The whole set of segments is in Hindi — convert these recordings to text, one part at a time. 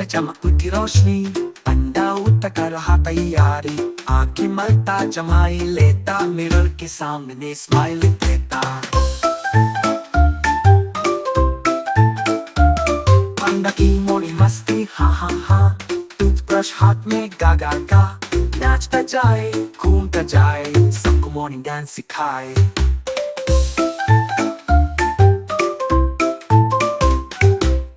चमकती रोशनी, पंडा उतर कर रहा तैयारी। आंखें मलता जमाई लेता, मिरर के सामने स्माइल देता। पंडा की मोड़ी मस्ती हा हा हा, टूथब्रश हाथ में गा गा गा। नाचता जाए घूमता जाए, सबको मॉर्निंग डांस सिखाए।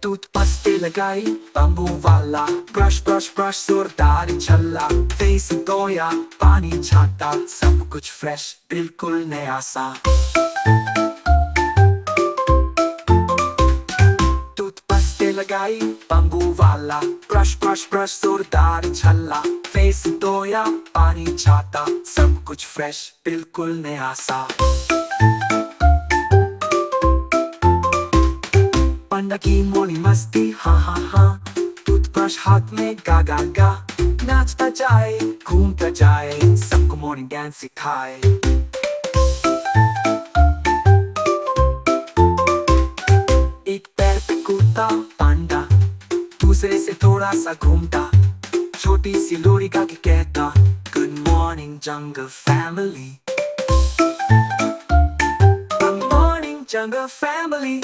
टूथपेस्ट लगाई बम्बू वाला, ब्रश ब्रश ब्रश सुरदारी छल्ला। फेस धोया पानी छाता, सब कुछ फ्रेश बिल्कुल नया सा। टूथपेस्ट लगाई बम्बू वाला, ब्रश ब्रश ब्रश सुरदारी छल्ला। फेस धोया पानी छाता, सब कुछ फ्रेश बिल्कुल नया सा। पंडा की मोड़ी मस्ती हा हा हा, टूथब्रश हाथ में गा गा गा। नाचता जाए घूमता जाए, सबको मॉर्निंग डांस सिखाए। एक पैर पे कूदता पांडा, दूसरे से थोड़ा सा घूमता। छोटी सी लोरी गा के कहता, गुड मॉर्निंग जंगल फैमिली, गुड मॉर्निंग जंगल फैमिली।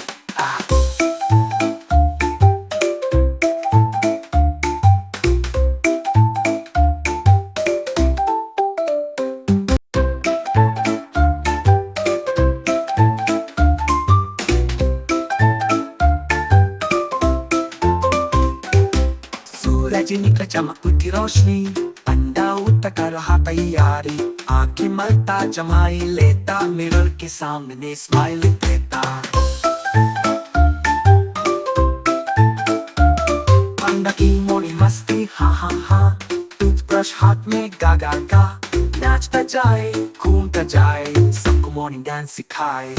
सूरज निकला चमकती रोशनी, पंडा उतर कर रहा तैयारी। आंखें मलता जमाई लेता, मिरर के सामने स्माइल देता। पंडा की मोड़ी मस्ती हा हा हा, टूथब्रश हाथ में गा गा गा। नाचता जाए घूमता जाए, सबको मॉर्निंग डांस सिखाए।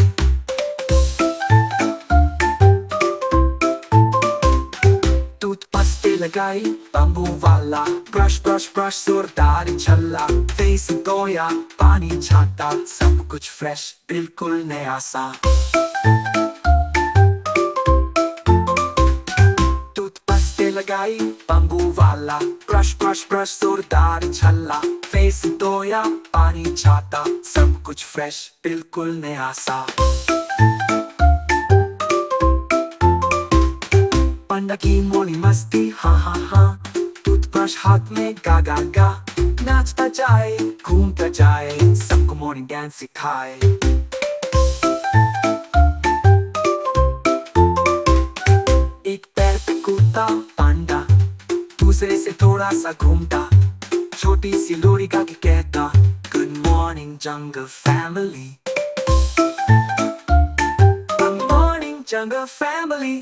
टूथपेस्ट लगाई बम्बू वाला, ब्रश ब्रश ब्रश सुरदारी छल्ला। फेस धोया पानी छाता, सब कुछ फ्रेश बिल्कुल नया सा। टूथपेस्ट लगाई बम्बू वाला, ब्रश ब्रश ब्रश सुरदारी छल्ला। फेस धोया पानी छाता, सब कुछ फ्रेश बिल्कुल नया सा। पंडा की मोड़ी मस्ती हा हा हा, टूथब्रश हाथ में गा गा गा। नाचता जाए घूमता जाए, सबको मॉर्निंग डांस सिखाए। एक पैर पे कूदता पांडा, दूसरे से थोड़ा सा घूमता। छोटी सी लोरी गा के कहता, गुड मॉर्निंग जंगल फैमिली, गुड मॉर्निंग जंगल फैमिली।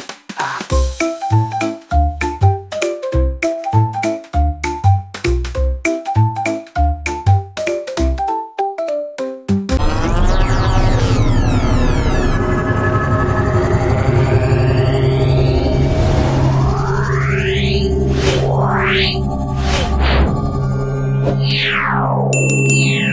Yeah.